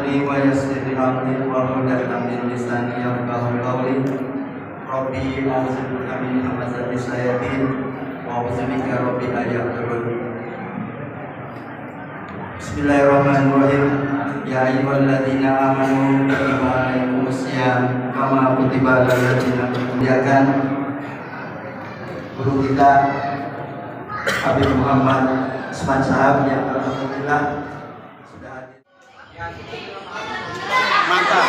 sadri wa yassir li amri wahlul 'uqdatam min lisani yafqahu qawli. Rabbi a'udzuka min hamazati syayatin wa a'udzubika rabbi an yahdurun. Bismillahirrahmanirrahim. Ya ayyuhalladzina amanu kutiba alaikumusiyam kama kutiba alal ladzina min qablikum. Guru kita Habib Muhammad Usman Sahab yang alhamdulillah sudah hadir. Mantap.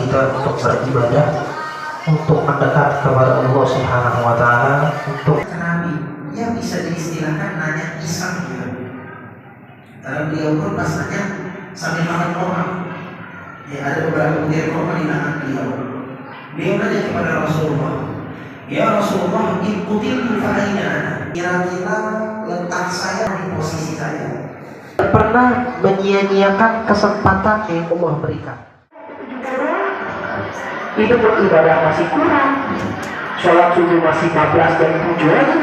Kita untuk beribadah, untuk mendekat kepada Allah Subhanahu wa taala, untuk Nabi yang bisa diistilahkan nanya Islam juga. Karena beliau pun pasalnya sambil makan korma. Ya, ada beberapa butir korma di tangan beliau. Beliau nanya kepada Rasulullah, ya Rasulullah, ikutin fa'ina. Kira-kira letak saya di posisi saya. pernah menyia-nyiakan kesempatan yang Allah berikan. Itu beribadah masih kurang, sholat subuh masih 14 dan 7 aja,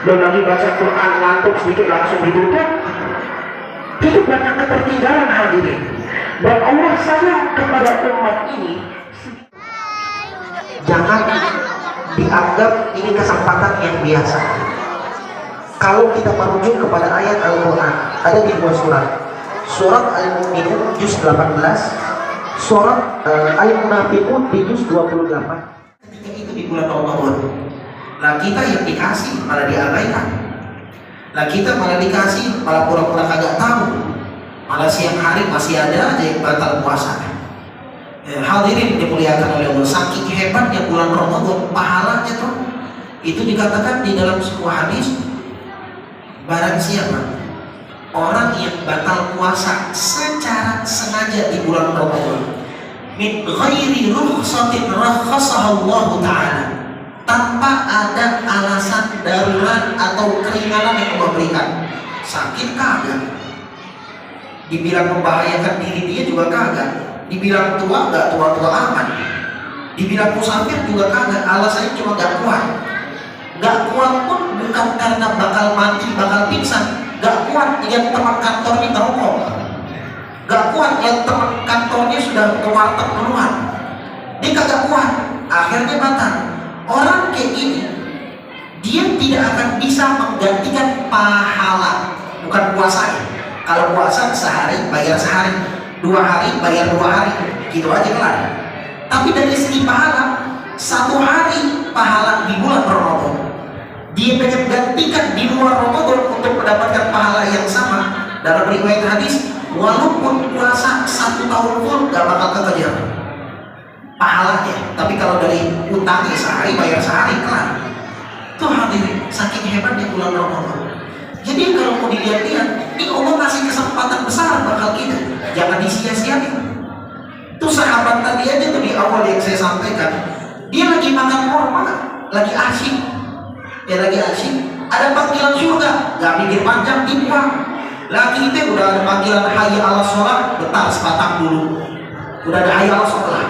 dan lagi baca Quran ngantuk sedikit langsung ditutup. Itu banyak ketertinggalan hadirin. Dan Allah sayang kepada umat ini. Jangan dianggap ini kesempatan yang biasa. Kalau kita merujuk kepada ayat Al-Quran, ada di dua surat. Surat Al-Mu'minun juz 18, surat Al-Munafiqun di juz 28. Ketika itu di bulan Ramadan, lah kita yang dikasih malah diabaikan. Lah kita malah dikasih malah pura-pura kagak tahu. Malah siang hari masih ada aja yang batal puasa. Hadirin dimuliakan oleh Allah, saking hebatnya bulan Ramadan pahalanya tuh. Itu dikatakan di dalam sebuah hadis, barang siapa orang yang batal puasa secara sengaja di bulan Ramadan min ghairi rukhsatin rakhasaha Allah Ta'ala, tanpa ada alasan darurat atau keringanan yang Allah berikan. Sakit kagak, dibilang membahayakan diri dia juga kagak, dibilang tua gak tua-tua aman, dibilang musafir juga kagak, alasannya cuma gak kuat. Gak kuat pun bukan karena bakal mati, bakal pingsan. Gak kuat lihat teman kantornya ngerokok, gak kuat lihat teman kantornya sudah kewarteg duluan, dia kagak kuat, akhirnya batal. Orang kayak gini dia tidak akan bisa menggantikan pahala, bukan puasanya. Kalau puasa sehari bayar sehari, 2 hari bayar 2 hari, gitu aja kelar. Tapi dari segi pahala, 1 hari pahala di bulan Ramadan, dia pengen gantikan di luar Ramadan untuk mendapatkan pahala yang sama. Dalam riwayat hadis, walaupun puasa 1 tahun full gak bakal kekejar pahalanya. Tapi kalau dari utangnya sehari bayar sehari kelar. Tuh hadirin, saking hebatnya bulan Ramadan. Jadi kalau mau dilihat-lihat, ini Allah kasih kesempatan besar bakal kita, jangan disia-siakan. Tuh sahabat tadi aja tuh di awal yang saya sampaikan, dia lagi makan korma, lagi asyik, ya lagi asyik, ada panggilan surga, gak mikir panjang, dibuang. Lagi itu udah ada panggilan hayya ala sholat, bentar sepatang dulu, udah ada hayya ala sholat,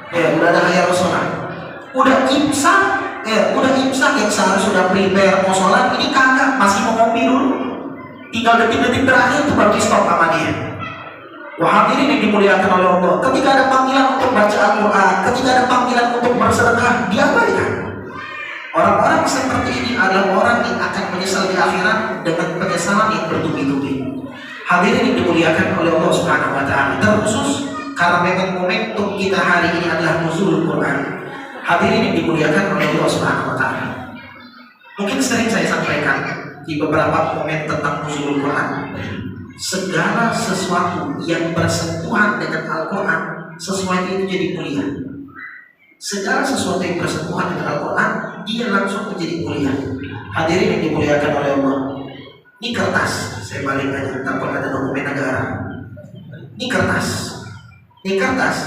udah ada hayya ala sholat, udah imsak, udah imsak yang seharusnya sudah prepare mau sholat, ini kagak, masih mau ngopi dulu, tinggal detik-detik terakhir tuh baru di stop sama dia. Wah, hadirin yang dimuliakan oleh Allah, ketika ada panggilan untuk baca Al-Quran, ketika ada panggilan untuk bersedekah, diabaikan. Orang-orang seperti ini adalah orang yang akan menyesal di akhirat dengan penyesalan yang bertubi-tubi. Hadirin yang dimuliakan oleh Allah Subhanahu wa taala, terkhusus karena memang momentum kita hari ini adalah nuzulul Quran. Hadirin yang dimuliakan oleh Allah Subhanahu wa taala. Mungkin sering saya sampaikan di beberapa komen tentang nuzulul Quran. Segala sesuatu yang bersentuhan dengan Al-Quran, sesuatu itu jadi mulia. Segala sesuatu yang bersentuhan dengan Al-Quran, dia langsung menjadi mulia. Hadirin yang dimuliakan oleh Allah, ini kertas, saya balik aja tanpa ada dokumen negara. Ini kertas,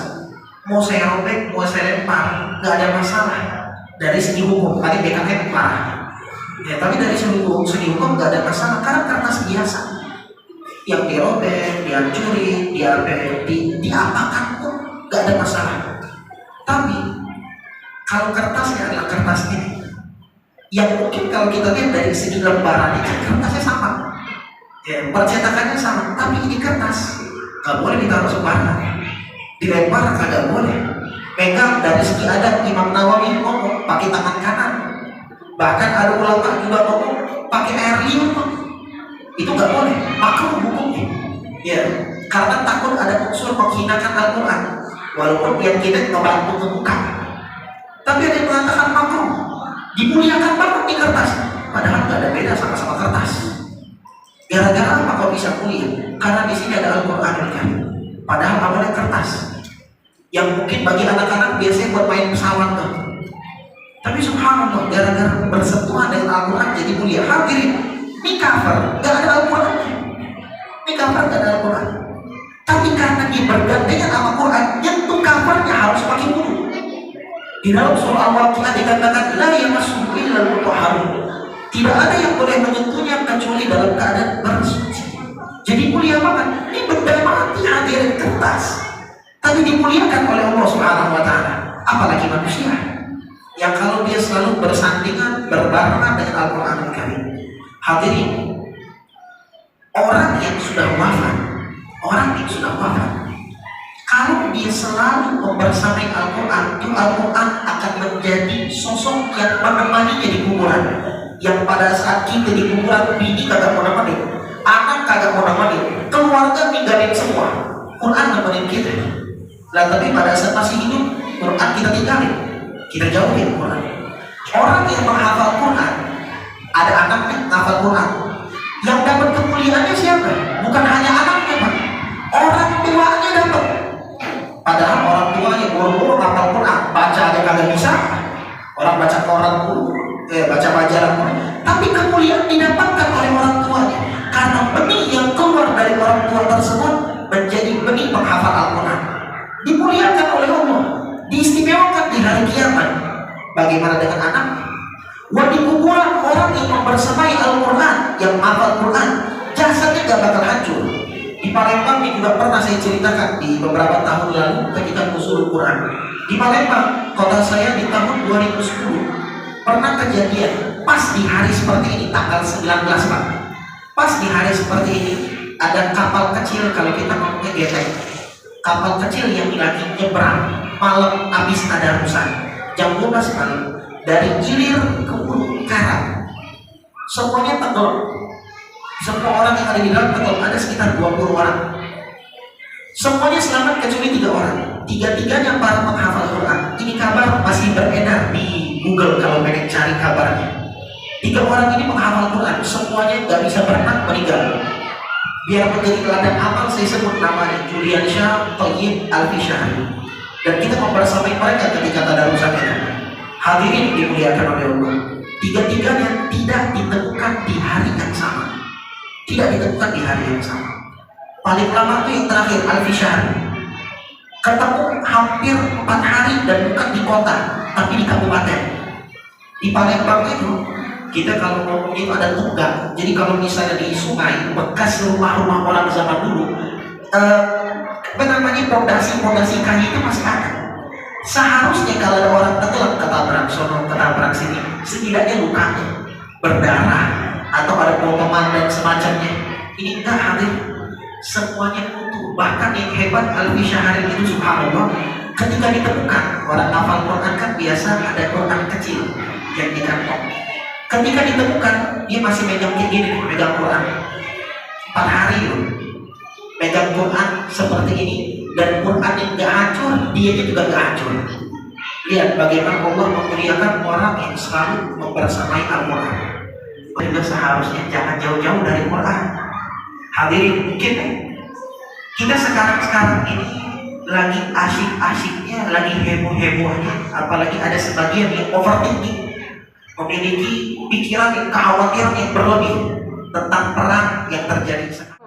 mau saya robek, mau saya lempar, nggak ada masalah. Dari segi hukum, tadi BKN parah. Ya, tapi dari segi hukum nggak ada masalah karena kertas biasa. Yang dirobek, dihancurin, diapakan pun nggak ada masalah. Tapi kalau kertasnya adalah kertas ini, yang mungkin kalau kita lihat dari segi lembaran ini, kertasnya sama. Ya, percetakannya sama, tapi ini kertas. Gak boleh ditaruh sembarangan. Dilempar kagak boleh. Pegang dari segi adab, Imam Nawawi ngomong pakai tangan kanan. Bahkan ada ulama juga ngomong pakai air liur. Itu gak boleh. Maka hukumnya. Ya, karena takut ada unsur menghinakan Al-Quran. Walaupun yang kita membantu membuka. Tapi ada yang mengatakan makruh. Dimuliakan banget di kertas. Padahal gak ada beda sama-sama kertas. Gara-gara apa kau bisa mulia? Karena di sini ada Al-Quran kan. Padahal awalnya kertas. Yang mungkin bagi anak-anak biasanya buat main pesawat tuh. Tapi subhanallah, gara-gara bersentuhan dengan Al-Quran jadi mulia. Hadirin, ini cover, gak ada Al-Quran. Ini cover gak ada Al-Quran. Tapi karena dia bergandengan sama Quran, nyentuh covernya harus pakai wudu. Di dalam surah Al-Waqiah dikatakan la yamassuhu illal mutahharun. Tidak ada yang boleh menyentuhnya kecuali dalam keadaan bersuci. Jadi mulia banget. Ini benda mati hadirin kertas. Tapi dimuliakan oleh Allah Subhanahu wa taala. Apalagi manusia yang kalau dia selalu bersandingan, berbarengan dengan Al-Qur'anul Karim. Hadirin, orang yang sudah wafat, kalau dia selalu membersamai Al-Quran, itu Al-Quran akan menjadi sosok yang menemaninya di kuburan. Yang pada saat kita di kuburan, bini kagak mau nemenin, anak kagak mau nemenin, keluarga ninggalin semua, Quran nemenin kita. Lah tapi pada saat masih hidup, Quran kita tinggalin, kita jauhin Quran. Orang yang menghafal Quran, ada anaknya menghafal Quran, yang dapat kemuliaannya siapa? Bukan hanya anaknya, Pak. Orang tuanya dapat. Padahal orang tuanya buru-buru hafal Quran, baca aja kagak bisa. Orang baca koran dulu, baca majalah dulu. Tapi kemuliaan didapatkan oleh orang tuanya karena benih yang keluar dari orang tua tersebut menjadi benih penghafal Al-Quran. Dimuliakan oleh Allah, diistimewakan di hari kiamat. Bagaimana dengan anak? Di kuburan orang yang membersamai Al-Quran, yang menghafal Quran, jasadnya gak bakal hancur. Di Palembang ini juga pernah saya ceritakan di beberapa tahun lalu ketika musul Quran. Di Palembang, kota saya di tahun 2010 pernah kejadian pas di hari seperti ini, tanggal 19 Pak. Pas di hari seperti ini ada kapal kecil, kalau kita ngomongnya getek, kapal kecil yang lagi nyebrang malam habis ada rusak jam 12 malam dari Ilir ke Ulu Karang. Semuanya tenggelam. Semua orang yang ada di dalam tenggelam, ada sekitar 20 orang. Semuanya selamat kecuali 3 orang. Tiga-tiganya para menghafal Quran. Ini kabar masih beredar di Google kalau pengen cari kabarnya. 3 orang ini menghafal Quran, semuanya nggak bisa berenang, meninggal. Biar menjadi teladan amal, saya sebut namanya Julian Syah, Thayyib, Alfi Syahri. Dan kita membersamai mereka ketika tadarusnya. Hadirin dimuliakan oleh Allah. Tiga-tiganya tidak ditemukan di hari yang sama. Tidak ditemukan di hari yang sama. Paling lama itu yang terakhir Alfi Syahri. Ketemu hampir 4 hari dan bukan di kota, tapi di kabupaten. Di Palembang itu kita kalau ngomongin ada tunggak. Jadi kalau misalnya di sungai bekas rumah-rumah orang zaman dulu, pondasi kayu itu masih ada. Seharusnya kalau ada orang tenggelam ketabrak sono, ketabrak sini, setidaknya lukanya berdarah atau ada potongan dan semacamnya. Ini enggak hadir, semuanya utuh. Bahkan yang hebat Alfi Syahri itu subhanallah, ketika ditemukan orang hafal Quran kan biasa ada Quran kecil yang di kantong. Ketika ditemukan dia masih megang kayak gini, megang Quran 4 hari loh, megang Quran seperti ini. Dan Quran yang gak hancur, dianya juga gak hancur. Lihat bagaimana Allah memuliakan orang yang selalu membersamai Al-Quran. Juga seharusnya jangan jauh-jauh dari Quran. Hadirin, mungkin kita sekarang ini lagi asyik-asyiknya, lagi heboh-hebohnya. Apalagi ada sebagian yang overthinking, memiliki pikiran yang kekhawatiran yang berlebih tentang perang yang terjadi sekarang.